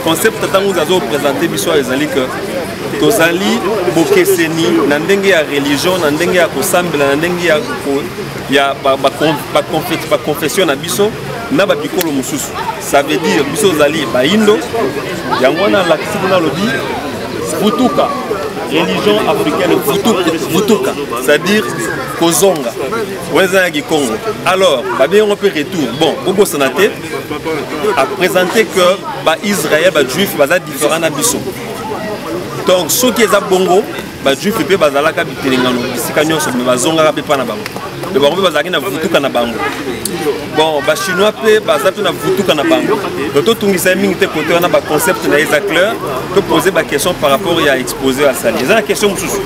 concept tatango zazo présenter biso ezali que tozali bokeseni na ndenge ya religion na ndenge ya kosambela na ndenge ya ba confession na biso na ba bikolo mususu ça veut dire biso zali ba indo yango na la kisina lobby futuka religion africaine futuka c'est-à-dire kozonga weza ya Congo. Alors ba bien on peut retour bon bobo sanate a présenté que ba Israël ba juif baza différent na biso donc ceux qui est à bongo ba juif pe bazalaka bitelengano bisika nyonso me bazonga pe pa na bango de bango pe bazaki na futuka na bango bon ba chinois pe baza pe na futuka na bango donc to tungisa mingi te côté na ba concept na Isaac Claire to poser ba question par rapport à exposer à ça les la question mususu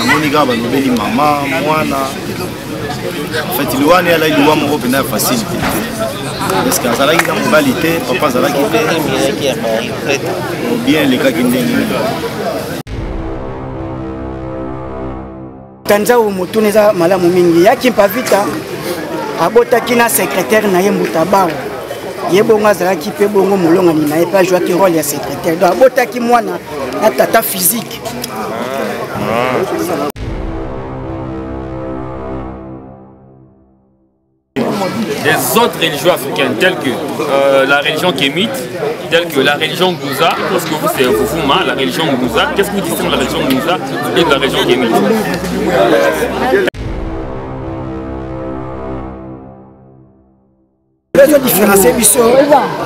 Monica banobeli mama mwana en fait liwane ala liwa moko pena facile parce que azalaki na modalité papa azalaki bien les cas qui ndenge tanza o motuneza malamu mingi yaki mpavita abotaki na secrétaire na ye Mbutabao yebonga azalaki pe bongo molongani na ye pa jouaki rôle ya secrétaire donc abotaki mwana na tata physique. Des autres religions africaines telles que la religion kémite, telles que la religion Gouza, parce que vous c'est Fufuma, la religion Gouza, qu'est-ce que vous dites de la religion Gouza et de la religion kémite? Les différencier biso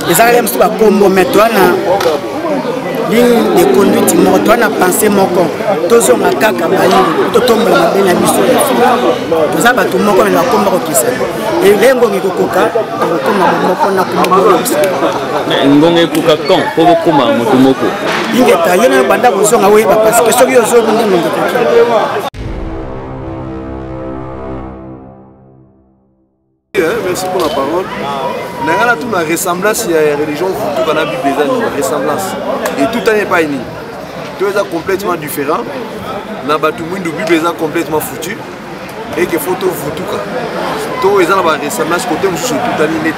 les arabes sont pas combo mais toi na ligne de conduite moko toi na pensée moko tozo makaka bayi to tombola mabena biso toza bato moko na komba ko kisa et lengo ngikokoka kokoma moko na kombo ngonge kuka quand pour koma moto moko ingeta yona banda bozonga we ba parce que soki ozo ndi ngikokoka. Merci pour la parole. Nous avons une ressemblance à la religion, tout dans la Bible, une ressemblance. Et tout n'est pas uni. Tout est complètement différent. Dans la Bible est complètement foutu. Et que photo foutu. Tout est dans la ressemblance côté où tout est net.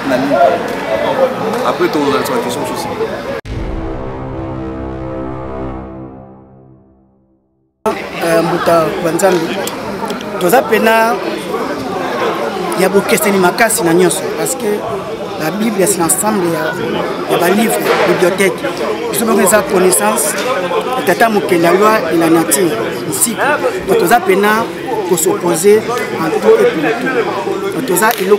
Après, tout est dans la question aussi. Mbuta Banzambi. Tout a pena. Il y a beaucoup de questions na nyonso parce que la Bible c'est l'ensemble il y a des livres, bibliothèques. Ils ont besoin de connaissance. Tata mokele la loi et la nature ici. Donc on a peine pour s'opposer en tout et pour tout. Donc on a il faut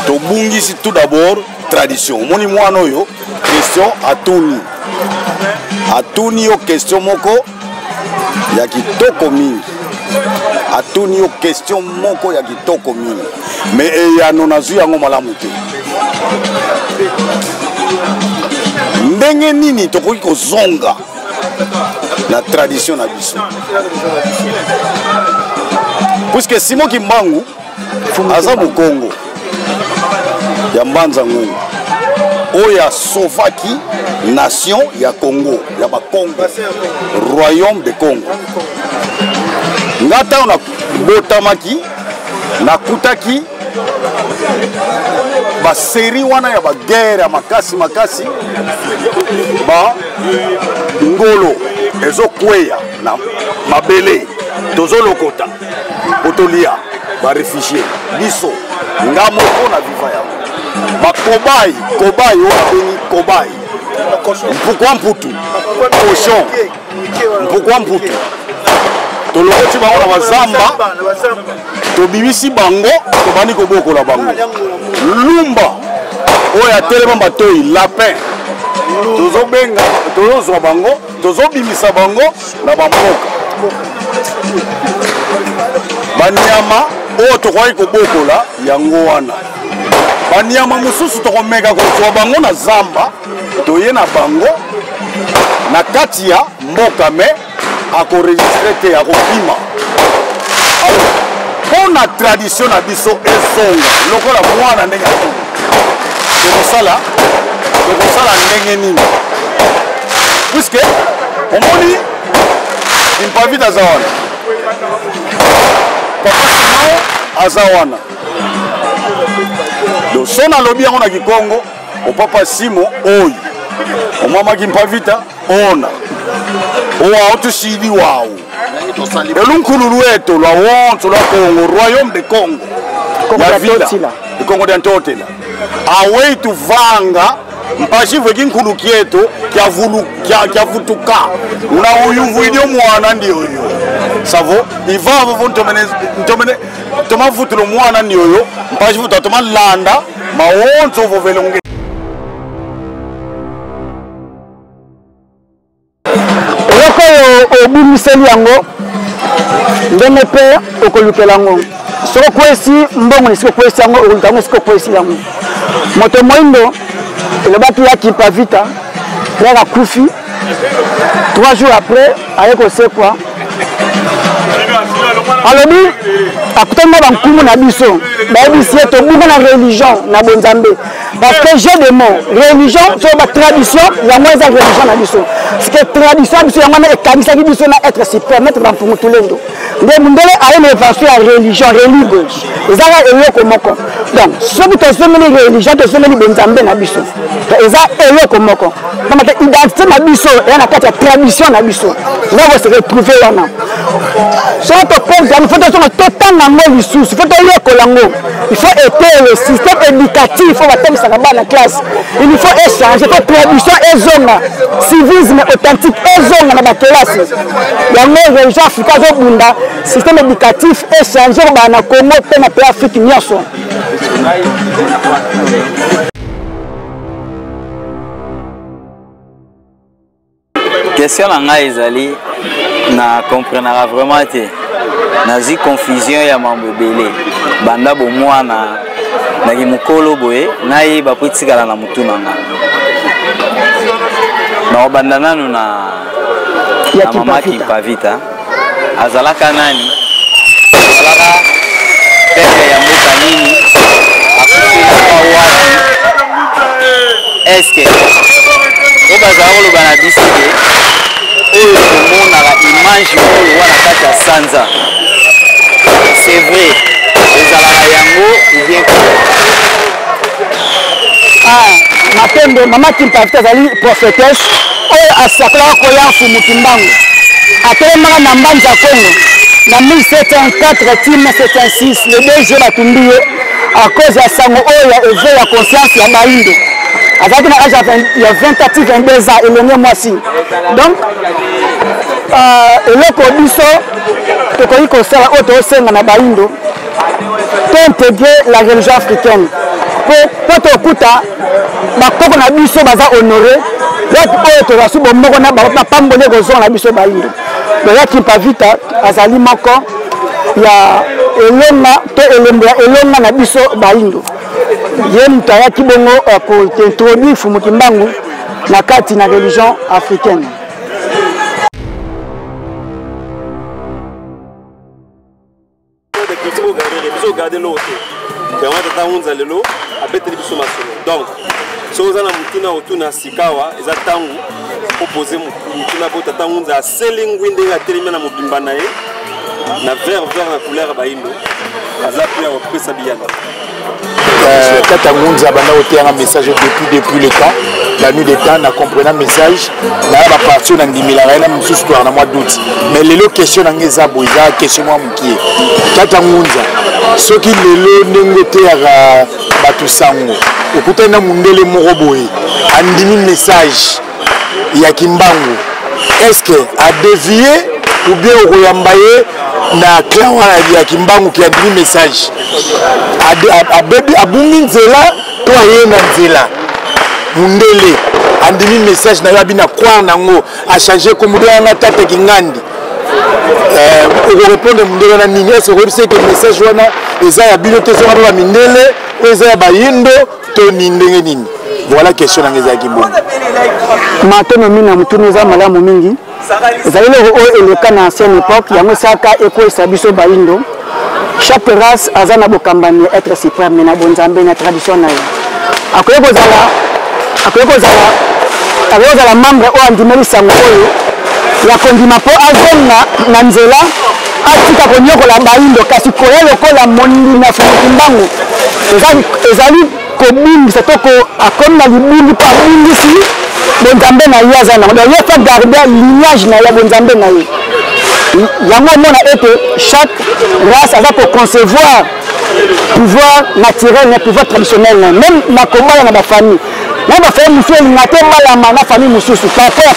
to bungisi tout d'abord tradition. Moni mwana oyo question atuni. Atuni yo question moko ya kitoko mingi. Atuni yo question moko ya kitoko mingi. Mais ya nonazu yango malamu te. Ndenge nini tokoki kozonga na tradition na biso. Puisque Simon Kimbangu aza Mukongo ya Mbanza Ngungu. Oya Sovaki nation ya Congo ya Bakongo royaume de Congo ngata na botamaki na kutaki ba série wana ya ba guerre ya makasi ba ngolo ezo kweya na mabele tozo lokota otolia ba réfugiés biso ngamoko na viva ya Makobai, cobaye, cobaye. Pourquoi Mputu? Cochon. Pourquoi Mputu? Tolokoti bango na bazamba. Tobibisi bango, tobani koboko la bango. Lumba. Oya telema batoi, lapin. tozobenga tozozwa bango tozobimisa bango na bamboka banyama oyo tokoki kobokola yango wana banyama mosusu tokomeka kozwa bango na zamba toye na bango na kati ya mboka me akoregistre te akobima mpo na tradition na biso ezonga lokola mwana ndenge atonga tokosala ndenge nini puiske omoni Impavite aza wana papa Simao aza wana donc so nalobi yango na Kikongo opapa Simo oyo omamaki Impavita ona owa otusidi wao elunkululu eto lwa wonso lwa Congo royaume de Congo ya vila de Congo de Antotela awei tuvanga mpashivu ekinkulu kieto kyavutuka una uyuvu idio mwana ndiyo savo ivavo ntomene tomavutulo mwana ndiyo mpashivu tatoma landa mawonso vovelonge eloko oyo obumiseli yango ndenge mpe okolukela yango soko kwesi mbongo nisiko kwesi yango okoluka yango siko kwesi yango moto moindo elobaki yaki Impavita frère akufi 3 jours après aye kosekwa alobi akutani na bankumu na biso bayebisi ye tobuka na religion na bonzambe parce que j'ai des mots religion so ba tradition yango eza religion na biso parce que tradition biso yango na ekanisaki biso na être super mettre bampungu tulendo nde mundele aye na évasion ya religion religieux ezaka eloko moko donc soki tosomeli religion tosomeli bonzambe na biso eza eloko moko kamata identité na biso eya na kati ya tradition na biso ngako se retrouver wana soki topenza il faut tosonga totanga yango lisusu il faut toyekola yango il faut éteindre le système éducatif faut batangisaka bana classe il faut échanger po tradition ezonga civisme authentique ezonga na bakelasi yango religion africaine azobunda système éducatif échanger po bana Congo mpe na pays Afrique nyonso question na ngai ezali na comprenera vraiment te nazi confusion ya mambo ebele banda bomwana na kimukolo boye nayeba po etikala na mutu na nga na obanda nanu na mamaki Impavita azalaka nani azalaka pere ya mboka nini akufelaka wapi eske oyo bazala koloba na biso te oyo tomonaka image oyo wana kati ya sanza c'est vrai ezalaka yango bien Mapembe mamaki Impavita azali prophétesse oyo asakolaka koya mfumuki mbangu atelemaka na mbanza Congo na 1704 ti 1706 le 2 juillet batumbi ye à cause ya sango oyo ya éveil ya conscience ya baindo azalaki na age ya 20 ati 22 ans elenge mwasi donc eloko biso tokoki kosala oyo tosenga na baindo tointégrer la religion africaine po tokuta bakoko na biso baza honoré yaki oyo tozasi bomoko na bapamboli kozonga na biso baindo toyaki Impavita azali moko ya elonga to elembo ya elonga na biso baindo ye moto ayaki bongo kointroduire fumuki mbangu na kati na religion africaine. Donc, si vous avez un moutina sikawa, ils attendent opposer moutina pour t'attendre à selling winding à télémé na mobimba nae na vert na couleur baindo azapi ya opesa biyana. Tata Ngunza bana oté un message depuis le temps la nuit des temps na comprendre message na ba parti na ndimila na mususu kwa na mois d'août mais lelo question na ngeza boza question moi mukie Tata Ngunza soki lelo nengote ya batu sango okuta na mundele moko boye andimi message ya kimbangu est-ce que a dévier ou bien okoyambaye na clan wana ya kimbangu ki andimi message abungi nzela to aye na nzela mundele andimi message na yo abina croire nango a changer comme de tata kingandi répondre mundele na nini est-ce que le message wana eza ya bino te zo ba mindele eza ya bayindo to nindenge nini voilà question na ngeza ki bon matono mina mutunu za malamu mingi ezali le eleka na ancienne époque yango saka ekoyesa biso bayindo chaque race aza na bokambani être suprême na bonzambe na tradition na yo akoye kozala membre oyo andimeli sango oyo ya kondima mpo azenga na nzela atika konyokola bayindo kasi koya lokola mondi na fumukimbangu ezali kobumbisa to akomi na libungi mpo abumbisi bonzambe na ye aza nango donc ye fa garder lignage na ye bonzambe na ye yango omona ete chaque race aza koconcevoir pouvoir naturel na pouvoir traditionnel na même na komala na bafamille na bafamille mosusu elinga te malama na famille mosusu par rapport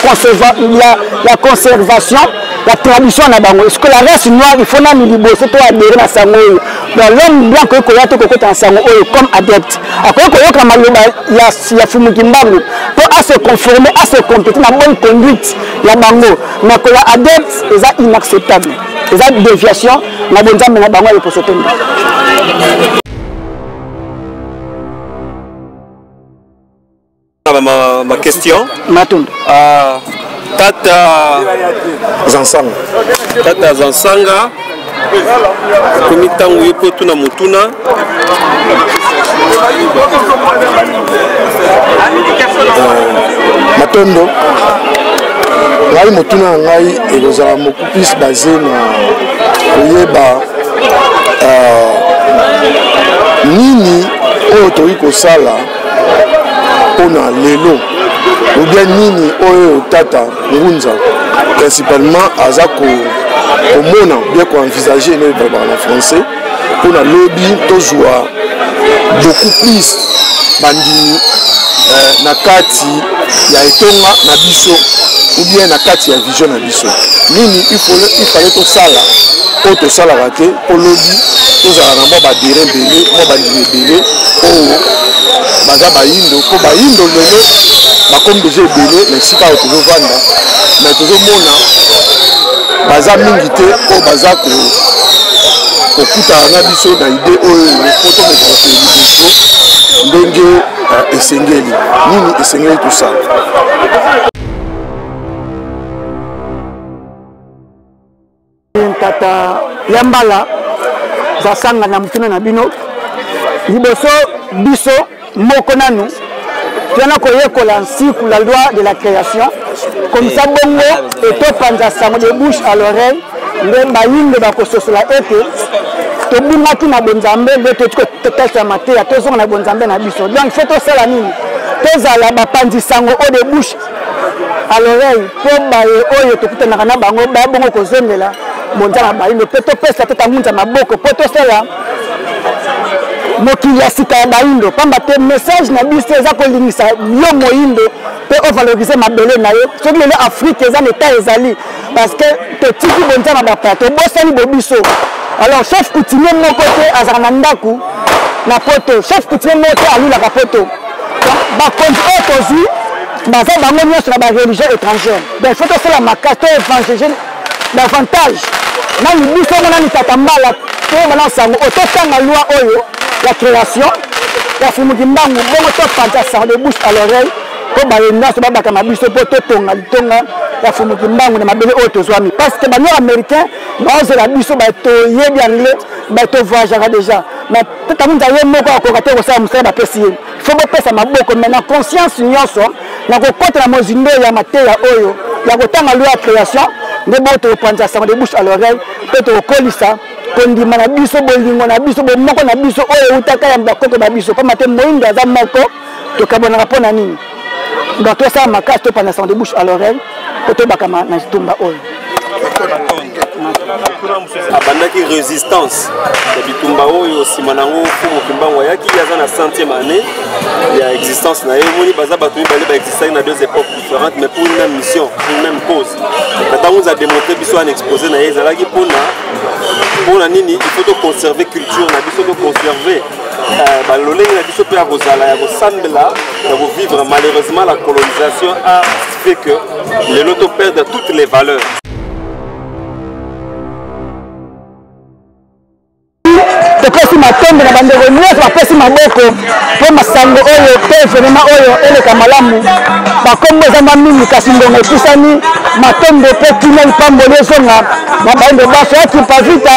ya conservation la tradition na bango est-ce que la race noire il faut na milibose to adhérer na sango oyo donc l'homme blanc koyo koya te kokota na sango oyo comme adepte akoki koyoka maloba ya fumukimbangu po à se conformer à se compléter na bonne conduite ya bango na koya adepte eza inacceptable eza déviation na bonzambe na bango ya poso tembe. Ma question. Tata Zansanga. Tata Zansanga. Komitangu yepo tuna mutuna. Matondo. Ngai mutuna ngai ekozala beaucoup plus basé na koyeba nini oyo toyi kosala mpona lelo ou bien nini oyo tata Ngunza principalement aza komona bien koenvisager na balobaka na français mpona lobi tozwa beaucoup plus bandimi na kati ya etonga na biso ou bien na kati ya vision na biso nini ifale tosala oyo tosalaka te mpo lobi tozala na mwa badere ebele mwa bandimi ebele oyo baza bayindo mpo bayindo lelo bakomi deja ebele na esika oyo tozovanda mais tozomona baza mingi te oyo baza kokutana na biso na ide oyo po tomekaka biso ndenge esengeli nini esengeli tosala. Tata Yambala Zasanga na mutuna na bino liboso biso moko nanu tiana koyekola nsiku la loi de la création comme ça bongo eto panza sango de bouche à l'oreille nde bayinde bakososola ete tobungaki na bonzambe nde totesa mateya tozonga na bonzambe na biso donc faut tosala nini tozala bapanzi sango o de bouche à l'oreille po baye oyo tokutanaka na bango babongo kozongela bonzama bayindo mpe topesa tata Ngunza maboko po tosala mokili ya sika ya bayindo pamba te message na biso eza kolingisa yo moyindo mpe ovalorize mabele na ye soki lelo afrique eza leta ezali parce que totiki bonzama bapaya tobosani bobiso alors chef coutumier moko te azala na ndaku na poto chef coutumier moko te alulaka poto bakonzi oyo tozwi baza bango nyonso na bareligion étrangère donc faut tosala makasi to évangéliser davantage nani biso mona ni tata mbala to mona sango ototanga loi oyo la création ya fumukimbangu bongo to panta sango de bouche à l'oreille ko bayenda so babaka mabiso po totonga litonga ya fumukimbangu na mabele oyo tozwami parce que banyo américain bazela biso ba to yebi anglais ba to voyagera déjà mais tata Ngunza ye moko akoka te kosala musala bapesi ye faut bopesa maboko mais na conscience nyonso na kokota na mozindo ya mateya oyo ya kotanga loi ya création nde bo topanza sango de bouche à l'oreille mpe tokolisa kondima na biso bolingo na biso bomoko na biso oyo eutaka ya bakoko na biso pamba te moyindo aza moko tokabonaka mpo na nini donc tosala makasi topanza sango de bouche à l'oreille mpo tobakama na zitumba oyo abandaki résistance ya bitumba oyo nsima nango Fumukimbangu ayaki aza na 100e année ya existence na ye moni baza bato mibale baexistaki na deux époques différentes mais pour une même mission pour une même cause tata Ngunza démontré biso un exposé na ye ezalaki mpona pour la nini il faut conserver culture na biso de conserver lolenge na biso pe ya kozala ya kosambela ya vivre. Malheureusement la colonisation a fait que les loto perdent toutes les valeurs. topesi matombe na bandeko nyonso bapesi maboko mpo masango oyo te evenema oyo eleka malamu bakombo ezanga mingi kasi ndongo epusani matombe mpe kina lipamboli ezonga na bayindo baso akipa vita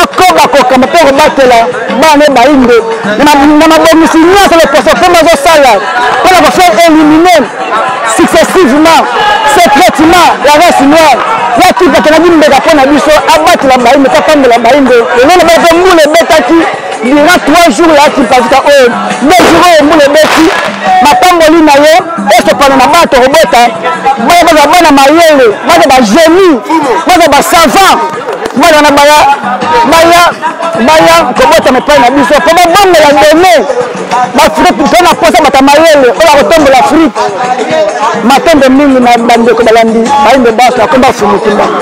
akobakoka mpe kobatela bana bayindo na mabongisi nyonso loposo mpo bazosala mpona kofaire élimine successivement secrètement la race noire yakipakelaki mbeka mpo na biso abatela bayindo mpe apambela bayindo elelo bato mbula ebetaki durant 3 jours yakipa vita oyo 2 jours oyo mbula ebeti mapamboli na yo esopana na bato kobota baza bana mayele baza bagénie baza basavant bana na baya kobota mopai na biso mpo babongola done bafrike mpe na posa bata mayele oyo akotombola afrike matombe mingi na bandeko balandi bayimbe baso akomba fumuki mbango